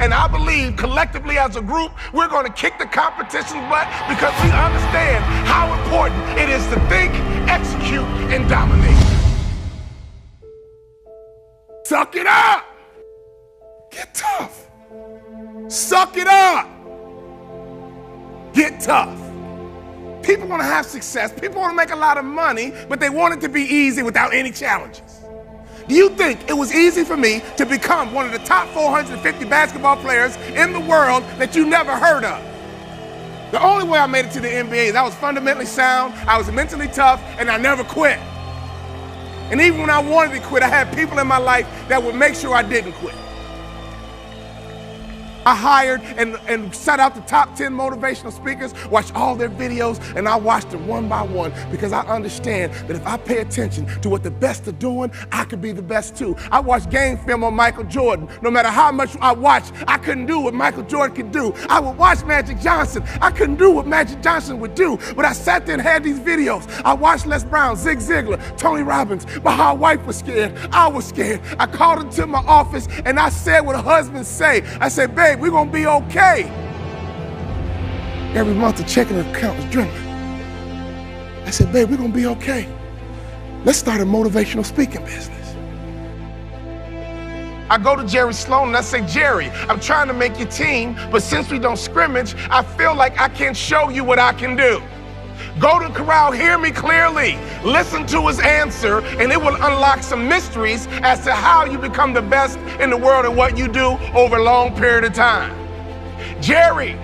And I believe collectively as a group, we're going to kick the competition's butt because we understand how important it is to think, execute, and dominate. Suck it up. Get tough. Suck it up. Get tough. People want to have success. People want to make a lot of money, but they want it to be easy without any challenges. Do you think it was easy for me to become one of the top 450 basketball players in the world that you never heard of? The only way I made it to the NBA is I was fundamentally sound, I was mentally tough, and I never quit. And even when I wanted to quit, I had people in my life that would make sure I didn't quit. I hired and sought out the top 10 motivational speakers, watched all their videos, and I watched them one by one because I understand that if I pay attention to what the best are doing, I could be the best too. I watched game film on Michael Jordan. No matter how much I watched, I couldn't do what Michael Jordan could do. I would watch Magic Johnson. I couldn't do what Magic Johnson would do, but I sat there and had these videos. I watched Les Brown, Zig Ziglar, Tony Robbins. My whole wife was scared. I was scared. I called her to my office and I said what husbands say. I said, babe, we're gonna be okay. Every month the checking account was dwindling. I said, babe, we're gonna be okay. Let's start a motivational speaking business. I go to Jerry Sloan and I say, Jerry, I'm trying to make your team, but since we don't scrimmage, I feel like I can't show you what I can do. Go to Corral, hear me clearly, listen to his answer, and it will unlock some mysteries as to how you become the best in the world at what you do over a long period of time. Jerry,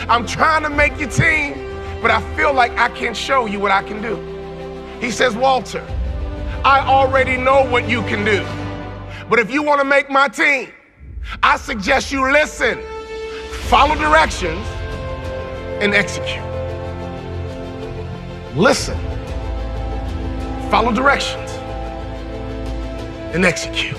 I'm trying to make your team, but I feel like I can't show you what I can do. He says, Walter, I already know what you can do, but if you want to make my team, I suggest you listen, follow directions, and execute. Listen, follow directions, and execute.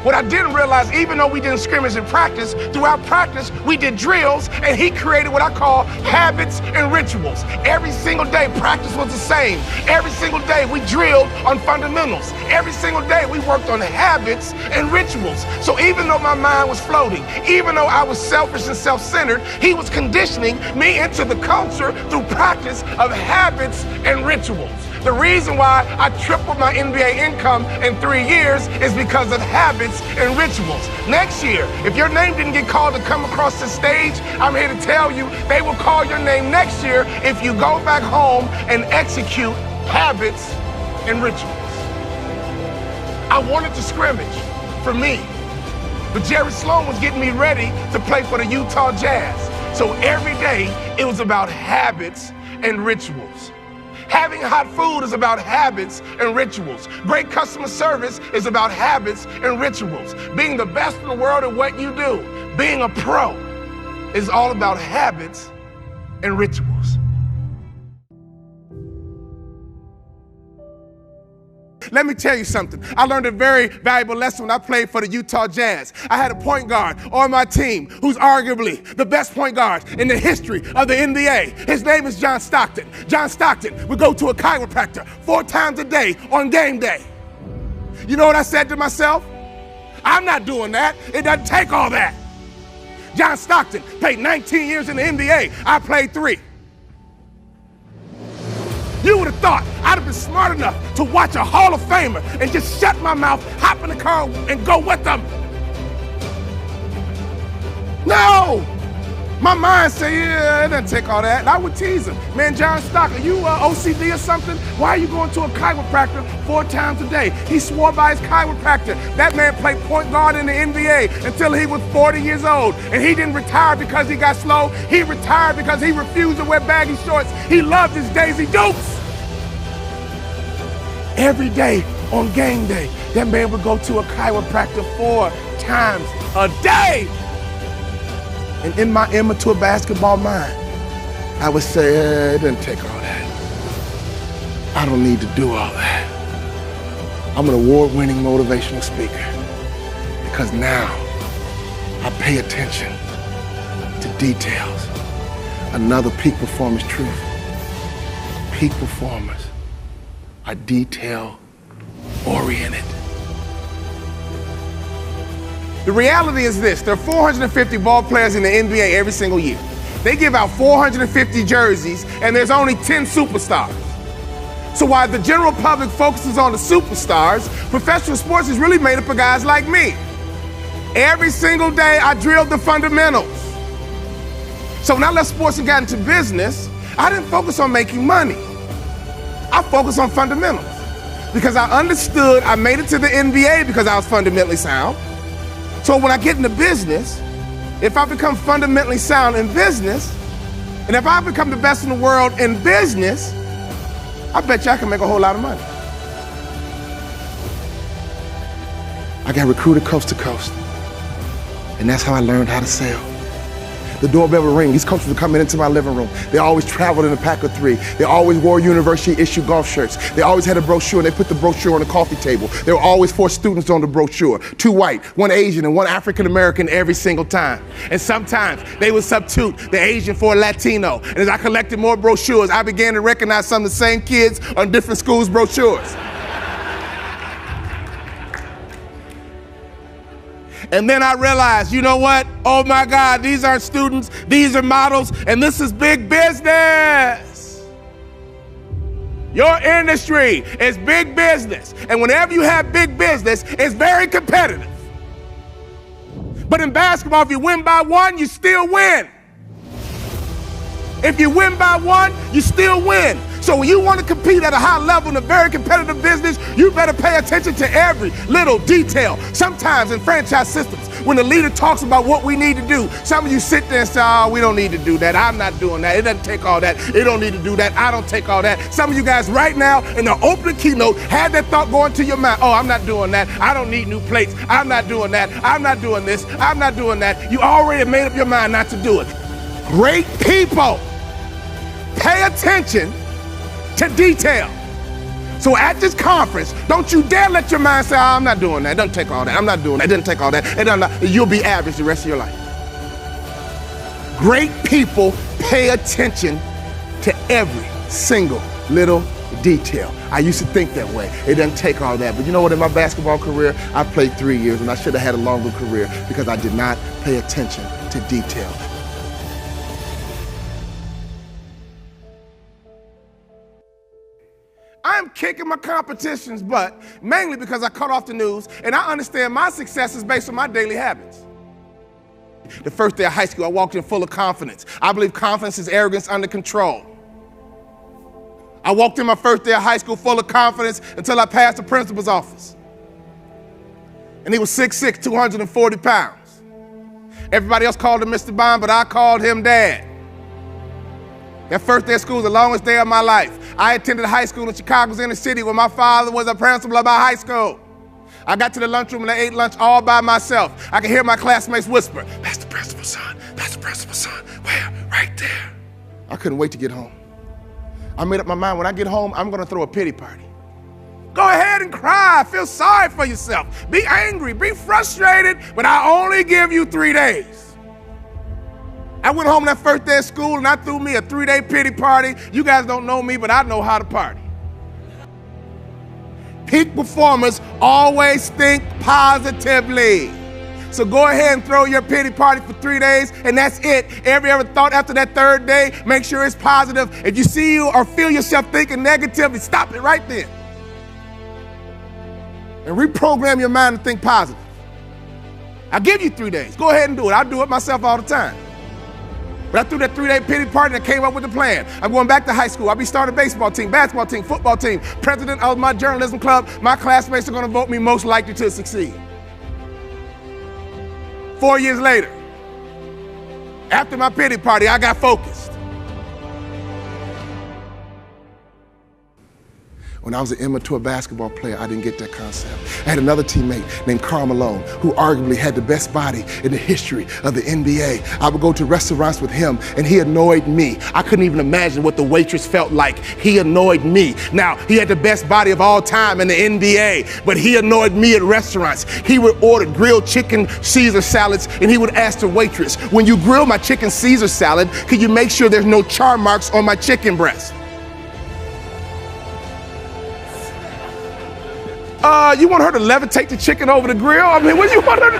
What I didn't realize, even though we didn't scrimmage in practice, throughout practice, we did drills, and he created what I call habits and rituals. Every single day, practice was the same. Every single day, we drilled on fundamentals. Every single day, we worked on habits and rituals. So even though my mind was floating, even though I was selfish and self-centered, he was conditioning me into the culture through practice of habits and rituals. The reason why I tripled my NBA income in 3 years is because of habits and rituals. Next year, if your name didn't get called to come across the stage, I'm here to tell you they will call your name next year if you go back home and execute habits and rituals. I wanted to scrimmage for me, but Jerry Sloan was getting me ready to play for the Utah Jazz. So every day, it was about habits and rituals. Having hot food is about habits and rituals. Great customer service is about habits and rituals. Being the best in the world at what you do, being a pro, is all about habits and rituals. Let me tell you something. I learned a very valuable lesson when I played for the Utah Jazz. I had a point guard on my team who's arguably the best point guard in the history of the NBA. His name is John Stockton. John Stockton would go to a chiropractor 4 times a day on game day. You know what I said to myself? I'm not doing that. It doesn't take all that. John Stockton played 19 years in the NBA. I played 3. You would have thought I'd have been smart enough to watch a Hall of Famer and just shut my mouth, hop in the car, and go with them. No! My mind said, yeah, it doesn't take all that. And I would tease him. Man, John Stockton, you OCD or something? Why are you going to a chiropractor 4 times a day? He swore by his chiropractor. That man played point guard in the NBA until he was 40 years old. And he didn't retire because he got slow. He retired because he refused to wear baggy shorts. He loved his Daisy Dukes. Every day on game day, that man would go to a chiropractor 4 times a day. And in my immature basketball mind, I would say, it doesn't take all that. I don't need to do all that. I'm an award-winning motivational speaker because now I pay attention to details. Another peak performance truth. Peak performers are detail-oriented. The reality is this: there are 450 ball players in the NBA every single year. They give out 450 jerseys, and there's only 10 superstars. So while the general public focuses on the superstars, professional sports is really made up of guys like me. Every single day, I drilled the fundamentals. So when I left sports and got into business, I didn't focus on making money. I focused on fundamentals. Because I understood I made it to the NBA because I was fundamentally sound. So when I get into business, if I become fundamentally sound in business, and if I become the best in the world in business, I bet you I can make a whole lot of money. I got recruited coast to coast, and that's how I learned how to sell. The doorbell would ring. These coaches would come into my living room. They always traveled in a pack of 3. They always wore university-issued golf shirts. They always had a brochure, and they put the brochure on the coffee table. There were always 4 students on the brochure, 2 white, 1 Asian, and 1 African-American every single time. And sometimes they would substitute the Asian for a Latino. And as I collected more brochures, I began to recognize some of the same kids on different schools' brochures. And then I realized, you know what? Oh my God, these aren't students, these are models, and this is big business. Your industry is big business. And whenever you have big business, it's very competitive. But in basketball, if you win by 1, you still win. If you win by 1, you still win. So when you want to compete at a high level in a very competitive business, you better pay attention to every little detail. Sometimes in franchise systems, when the leader talks about what we need to do, some of you sit there and say, oh, we don't need to do that. I'm not doing that. It doesn't take all that. It don't need to do that. I don't take all that. Some of you guys right now in the opening keynote had that thought going to your mind. Oh, I'm not doing that. I don't need new plates. I'm not doing that. I'm not doing this. I'm not doing that. You already made up your mind not to do it. Great people pay attention to detail. So at this conference, don't you dare let your mind say, oh, I'm not doing that. It doesn't take all that. I'm not doing that. It doesn't take all that. You'll be average the rest of your life. Great people pay attention to every single little detail. I used to think that way. It doesn't take all that. But you know what? In my basketball career, I played 3 years, and I should have had a longer career because I did not pay attention to detail. I'm kicking my competition's butt, mainly because I cut off the news, and I understand my success is based on my daily habits. The first day of high school, I walked in full of confidence. I believe confidence is arrogance under control. I walked in my first day of high school full of confidence until I passed the principal's office. And he was 6'6", 240 pounds. Everybody else called him Mr. Bond, but I called him Dad. That first day of school was the longest day of my life. I attended high school in Chicago's inner city where my father was a principal of my high school. I got to the lunchroom and I ate lunch all by myself. I could hear my classmates whisper, that's the principal's son, that's the principal's son. Where? Right there. I couldn't wait to get home. I made up my mind, when I get home, I'm gonna throw a pity party. Go ahead and cry, feel sorry for yourself. Be angry, be frustrated, but I only give you 3 days. I went home that first day of school and I threw me a 3-day pity party. You guys don't know me, but I know how to party. Peak performers always think positively. So go ahead and throw your pity party for 3 days, and that's it. Every other thought after that 3rd day, make sure it's positive. If you see you or feel yourself thinking negatively, stop it right then. And reprogram your mind to think positive. I'll give you 3 days. Go ahead and do it. I do it myself all the time. But I threw that 3-day pity party and I came up with a plan. I'm going back to high school. I'll be starting a baseball team, basketball team, football team, president of my journalism club. My classmates are going to vote me most likely to succeed. 4 years later, after my pity party, I got focused. When I was an immature basketball player, I didn't get that concept. I had another teammate named Karl Malone, who arguably had the best body in the history of the NBA. I would go to restaurants with him, and he annoyed me. I couldn't even imagine what the waitress felt like. He annoyed me. Now, he had the best body of all time in the NBA, but he annoyed me at restaurants. He would order grilled chicken Caesar salads, and he would ask the waitress, when you grill my chicken Caesar salad, could you make sure there's no char marks on my chicken breast? You want her to levitate the chicken over the grill? I mean, what do you want her to?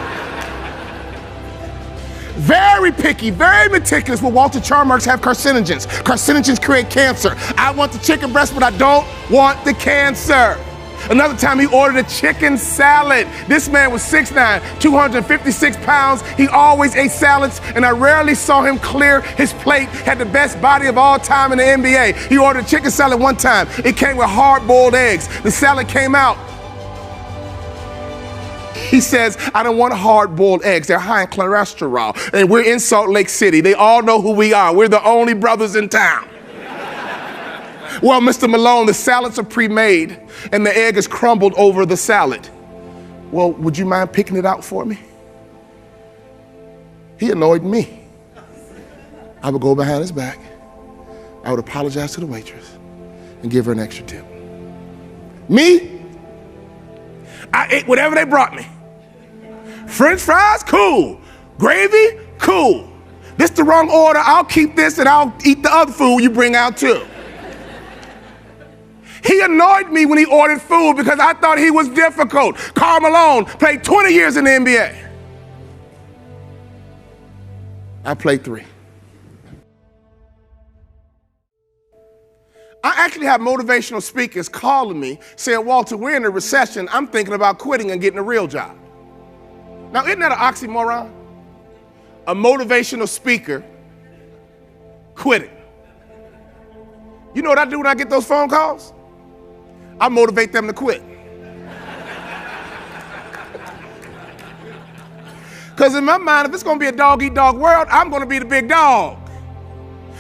Very picky, very meticulous. Will Walter Charmarks have carcinogens? Carcinogens create cancer. I want the chicken breast, but I don't want the cancer. Another time he ordered a chicken salad. This man was 6'9", 256 pounds. He always ate salads, and I rarely saw him clear his plate. Had the best body of all time in the NBA. He ordered a chicken salad one time. It came with hard-boiled eggs. The salad came out. He says, I don't want hard-boiled eggs. They're high in cholesterol. And we're in Salt Lake City. They all know who we are. We're the only brothers in town. Well, Mr. Malone, the salads are pre-made and the egg is crumbled over the salad. Well, would you mind picking it out for me? He annoyed me. I would go behind his back. I would apologize to the waitress and give her an extra tip. Me? I ate whatever they brought me. French fries? Cool. Gravy? Cool. This the wrong order. I'll keep this and I'll eat the other food you bring out too. He annoyed me when he ordered food because I thought he was difficult. Karl Malone played 20 years in the NBA. I played 3. I actually have motivational speakers calling me saying, Walter, we're in a recession. I'm thinking about quitting and getting a real job. Now, isn't that an oxymoron? A motivational speaker quitting. You know what I do when I get those phone calls? I motivate them to quit. Because in my mind, if it's going to be a dog-eat-dog world, I'm going to be the big dog.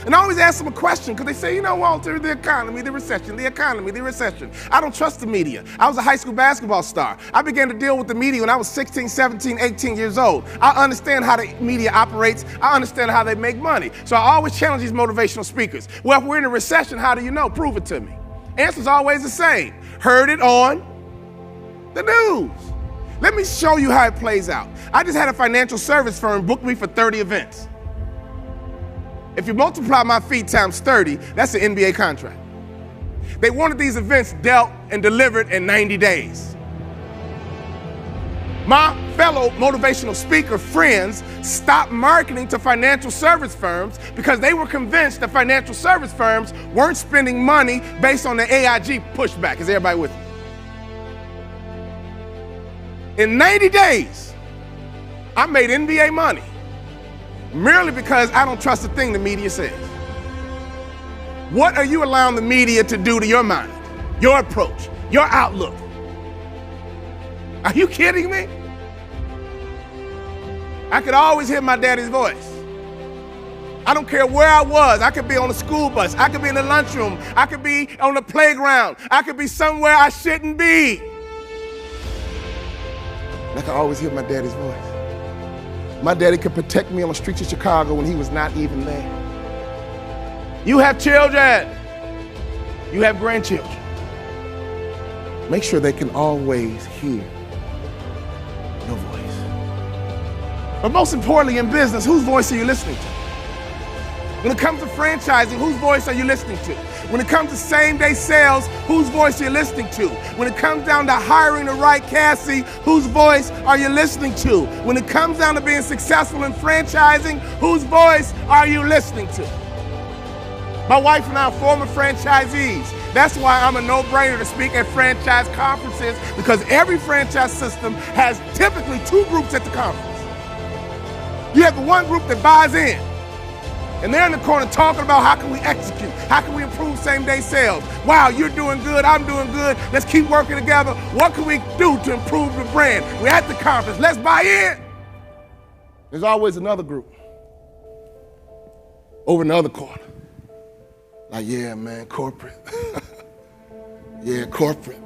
And I always ask them a question because they say, you know, Walter, the economy, the recession, the economy, the recession. I don't trust the media. I was a high school basketball star. I began to deal with the media when I was 16, 17, 18 years old. I understand how the media operates. I understand how they make money. So I always challenge these motivational speakers. Well, if we're in a recession, how do you know? Prove it to me. Answer's always the same. Heard it on the news. Let me show you how it plays out. I just had a financial service firm book me for 30 events. If you multiply my fee times 30, that's an NBA contract. They wanted these events dealt and delivered in 90 days. My fellow motivational speaker friends stopped marketing to financial service firms because they were convinced that financial service firms weren't spending money based on the AIG pushback. Is everybody with me? In 90 days, I made NBA money. Merely because I don't trust a thing the media says. What are you allowing the media to do to your mind, your approach, your outlook? Are you kidding me? I could always hear my daddy's voice. I don't care where I was. I could be on a school bus. I could be in the lunchroom. I could be on the playground. I could be somewhere I shouldn't be. I could always hear my daddy's voice. My daddy could protect me on the streets of Chicago when he was not even there. You have children. You have grandchildren. Make sure they can always hear your voice. But most importantly in business, whose voice are you listening to? When it comes to franchising, whose voice are you listening to? When it comes to same-day sales, whose voice are you listening to? When it comes down to hiring the right Cassie, whose voice are you listening to? When it comes down to being successful in franchising, whose voice are you listening to? My wife and I are former franchisees. That's why I'm a no-brainer to speak at franchise conferences, because every franchise system has typically 2 groups at the conference. You have the one group that buys in. And they're in the corner talking about how can we execute? How can we improve same-day sales? Wow, you're doing good, I'm doing good. Let's keep working together. What can we do to improve the brand? We're at the conference, let's buy in. There's always another group over in the other corner. Like, yeah, man, corporate. Yeah, corporate.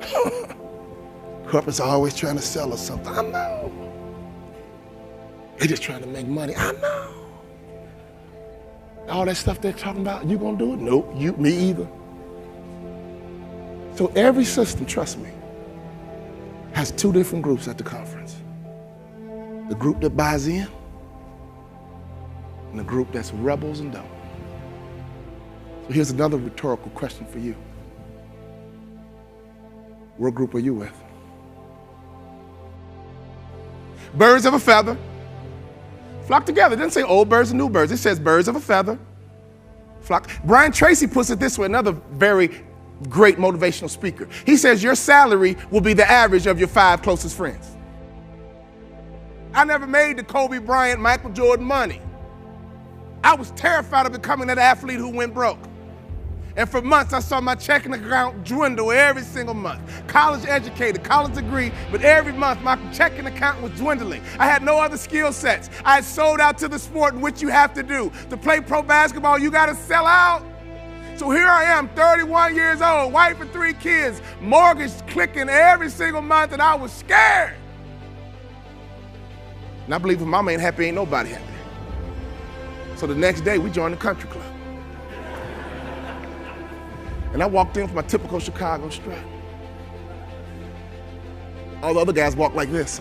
Corporate's always trying to sell us something. I know. They're just trying to make money. I know. All that stuff they're talking about, you gonna do it? Nope, me either. So every system, trust me, has 2 different groups at the conference. The group that buys in and the group that's rebels and don't. So here's another rhetorical question for you. What group are you with? Birds of a feather Flock together. It doesn't say old birds and new birds. It says birds of a feather. Flock. Brian Tracy puts it this way, another very great motivational speaker. He says your salary will be the average of your 5 closest friends. I never made the Kobe Bryant, Michael Jordan money. I was terrified of becoming that athlete who went broke. And for months, I saw my checking account dwindle every single month. College educated, college degree, but every month my checking account was dwindling. I had no other skill sets. I had sold out to the sport in which you have to do. To play pro basketball, you gotta sell out. So here I am, 31 years old, wife and 3 kids, mortgage clicking every single month, and I was scared. And I believe if mama ain't happy, ain't nobody happy. So the next day, we joined the country club. And I walked in with my typical Chicago strut. All the other guys walk like this.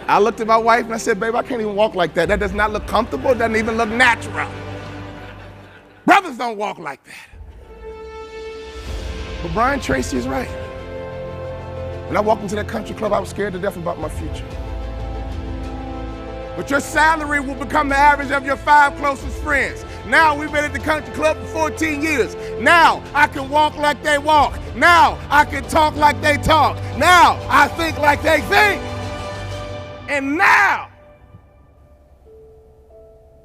I looked at my wife and I said, babe, I can't even walk like that. That does not look comfortable. It doesn't even look natural. Brothers don't walk like that. But Brian Tracy is right. When I walked into that country club, I was scared to death about my future. But your salary will become the average of your 5 closest friends. Now we've been at the country club for 14 years. Now I can walk like they walk. Now I can talk like they talk. Now I think like they think. And now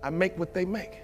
I make what they make.